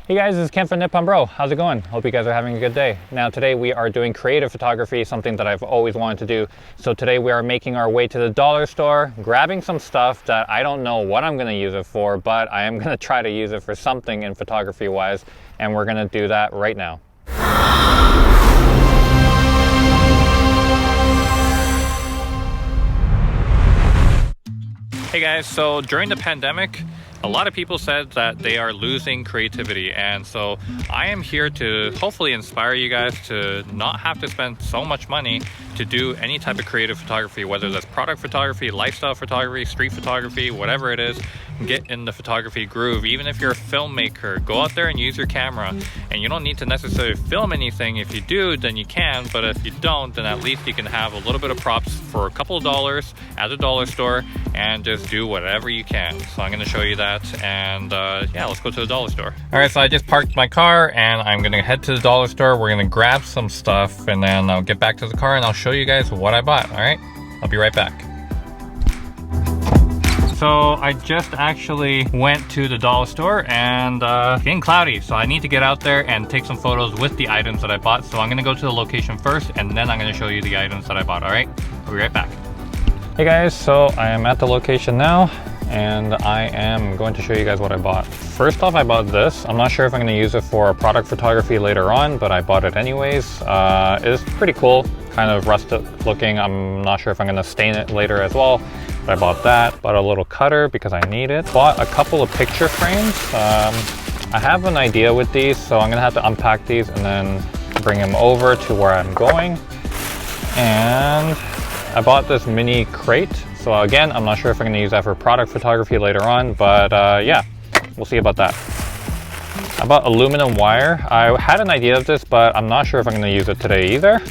Hey guys, this is Ken from Nippon Bro. How's it going? Hope you guys are having a good day. Now today we are doing creative photography, something that I've always wanted to do. So today we are making our way to the dollar store, grabbing some stuff that I don't know what I'm going to use it for, but I am going to try to use it for something in photography wise, and we're going to do that right now. Hey guys, so during the pandemic, a lot of people said that they are losing creativity, and so I am here to hopefully inspire you guys to not have to spend so much money to do any type of creative photography, whether that's product photography, lifestyle photography, street photography, whatever it is. Get in the photography groove. Even if you're a filmmaker, go out there and use your camera, and you don't need to necessarily film anything. If you do, then you can, but if you don't, then at least you can have a little bit of props for a couple of dollars at the dollar store and just do whatever you can. So I'm going to show you that, and yeah, let's go to the dollar store. All right, so I just parked my car and I'm going to head to the dollar store. We're going to grab some stuff and then I'll get back to the car and I'll show you guys what I bought. All right, I'll be right back. So I just actually went to the dollar store, and it's getting cloudy, so I need to get out there and take some photos with the items that I bought. So I'm gonna go to the location first, and then I'm gonna show you the items that I bought. All right, I'll be right back. Hey guys, so I am at the location now, and I am going to show you guys what I bought. First off, I bought this. I'm not sure if I'm gonna use it for product photography later on, but I bought it anyways. It's pretty cool, kind of rusted looking. I'm not sure if I'm gonna stain it later as well. I bought that, bought a little cutter because I need it. Bought a couple of picture frames. I have an idea with these, so I'm gonna have to unpack these and then bring them over to where I'm going. And I bought this mini crate. So again, I'm not sure if I'm gonna use that for product photography later on, but yeah, we'll see about that. I bought aluminum wire. I had an idea of this, but I'm not sure if I'm gonna use it today either.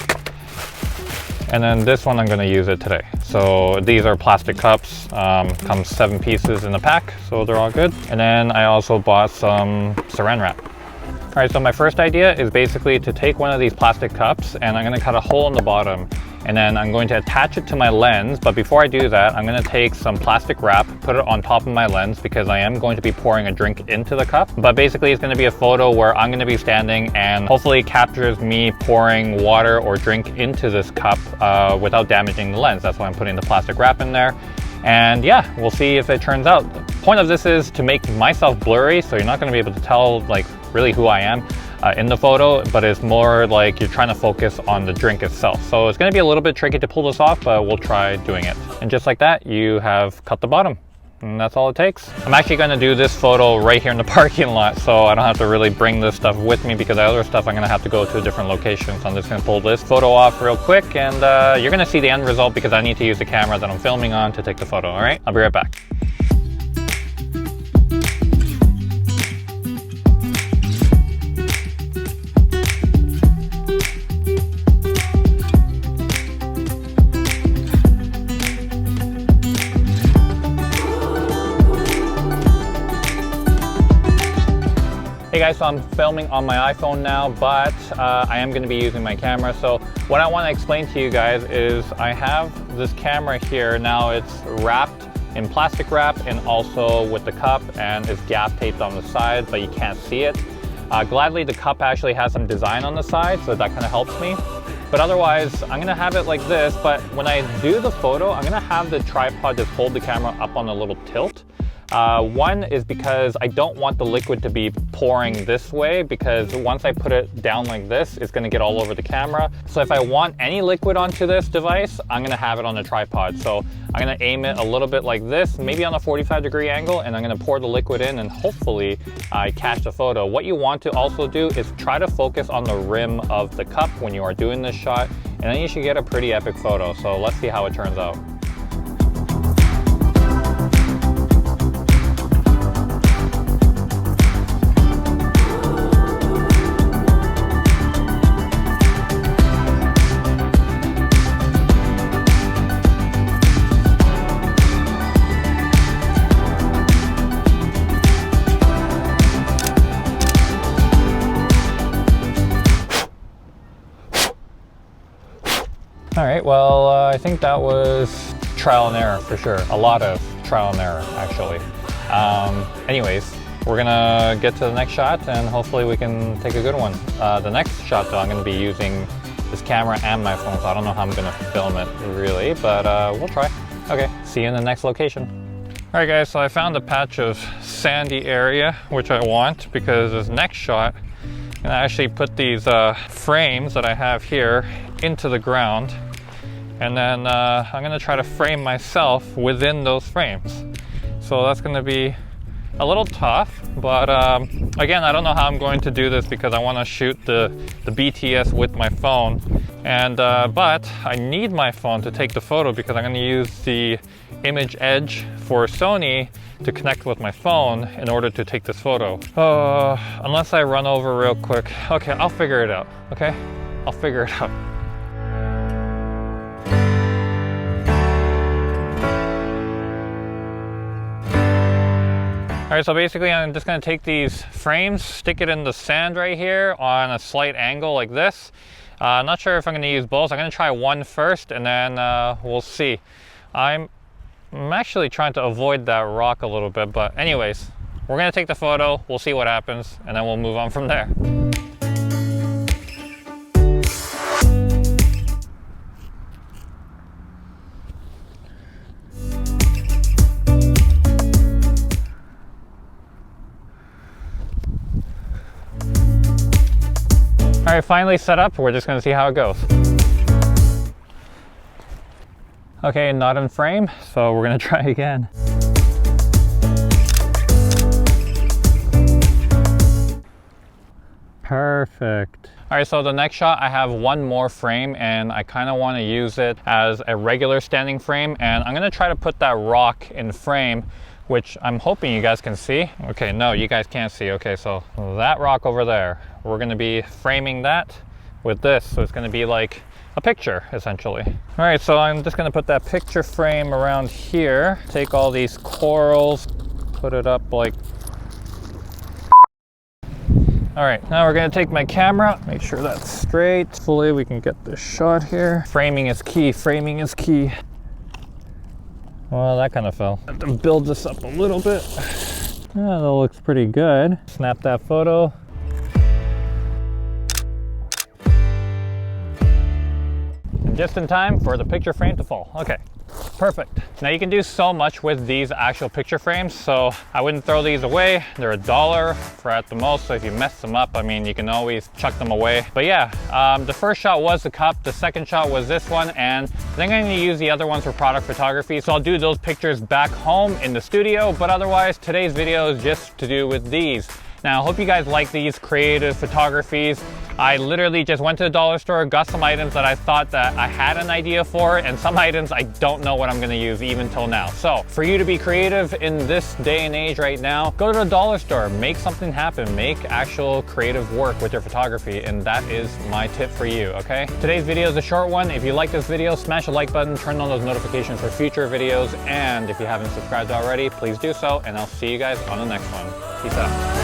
And then this one, I'm gonna use it today. So these are plastic cups, comes 7 pieces in the pack, so they're all good. And then I also bought some saran wrap. All right, so my first idea is basically to take one of these plastic cups and I'm gonna cut a hole in the bottom, and then I'm going to attach it to my lens. But before I do that, I'm gonna take some plastic wrap, put it on top of my lens because I am going to be pouring a drink into the cup. But basically it's gonna be a photo where I'm gonna be standing and hopefully it captures me pouring water or drink into this cup without damaging the lens. That's why I'm putting the plastic wrap in there. And yeah, we'll see if it turns out. The point of this is to make myself blurry, so you're not gonna be able to tell like really who I am in the photo, but it's more like you're trying to focus on the drink itself. So it's going to be a little bit tricky to pull this off, but we'll try doing it. And just like that, you have cut the bottom. And that's all it takes. I'm actually going to do this photo right here in the parking lot, so I don't have to really bring this stuff with me because the other stuff I'm going to have to go to a different location. So I'm just going to pull this photo off real quick, and you're going to see the end result because I need to use the camera that I'm filming on to take the photo. All right, I'll be right back. Hey guys, so I'm filming on my iPhone now, but I am going to be using my camera. So what I want to explain to you guys is I have this camera here. Now it's wrapped in plastic wrap and also with the cup, and it's gaff taped on the side, but you can't see it. Gladly, the cup actually has some design on the side, so that kind of helps me. But otherwise, I'm going to have it like this, but when I do the photo, I'm going to have the tripod just hold the camera up on a little tilt. One is because I don't want the liquid to be pouring this way, because once I put it down like this, it's going to get all over the camera. So if I want any liquid onto this device, I'm going to have it on a tripod. So I'm going to aim it a little bit like this, maybe on a 45-degree angle, and I'm going to pour the liquid in and hopefully I catch the photo. What you want to also do is try to focus on the rim of the cup when you are doing this shot, and then you should get a pretty epic photo. So let's see how it turns out. All right, well, I think that was trial and error for sure. A lot of trial and error, actually. Anyways, we're gonna get to the next shot and hopefully we can take a good one. The next shot though, I'm gonna be using this camera and my phone, so I don't know how I'm gonna film it really, but we'll try. Okay, see you in the next location. All right guys, so I found a patch of sandy area, which I want because this next shot, I'm gonna actually put these frames that I have here into the ground, and then I'm gonna try to frame myself within those frames. So that's gonna be a little tough, but again, I don't know how I'm going to do this because I wanna shoot the BTS with my phone, and but I need my phone to take the photo because I'm gonna use the image edge for Sony to connect with my phone in order to take this photo. Unless I run over real quick. Okay, I'll figure it out, okay? I'll figure it out. All right, so basically I'm just gonna take these frames, stick it in the sand right here on a slight angle like this. I'm not sure if I'm gonna use both. I'm gonna try one first and then we'll see. I'm actually trying to avoid that rock a little bit, but anyways, we're gonna take the photo, we'll see what happens, and then we'll move on from there. All right, finally set up. We're just gonna see how it goes. Okay, not in frame, so we're gonna try again. Perfect. All right, so the next shot, I have one more frame and I kind of want to use it as a regular standing frame, and I'm gonna try to put that rock in frame, which I'm hoping you guys can see. Okay, no, you guys can't see. Okay, so that rock over there, we're gonna be framing that with this, so it's gonna be like a picture essentially. All right, so I'm just gonna put that picture frame around here, take all these corals, put it up like. All right, now we're gonna take my camera, make sure that's straight. Hopefully we can get this shot here. Framing is key, framing is key. Well, that kind of fell. I have to build this up a little bit. Yeah, that looks pretty good. Snap that photo. And just in time for the picture frame to fall. Okay, perfect. Now you can do so much with these actual picture frames, so I wouldn't throw these away. They're $1 for at the most, so if you mess them up, I mean, you can always chuck them away. But yeah, the first shot was the cup, the second shot was this one, and I think I'm gonna use the other ones for product photography, so I'll do those pictures back home in the studio, but otherwise, today's video is just to do with these. Now, I hope you guys like these creative photographies. I literally just went to the dollar store, got some items that I thought that I had an idea for, and some items I don't know what I'm gonna use even till now. So for you to be creative in this day and age right now, go to the dollar store, make something happen, make actual creative work with your photography, and that is my tip for you, okay? Today's video is a short one. If you like this video, smash the like button, turn on those notifications for future videos, and if you haven't subscribed already, please do so, and I'll see you guys on the next one. Peace out.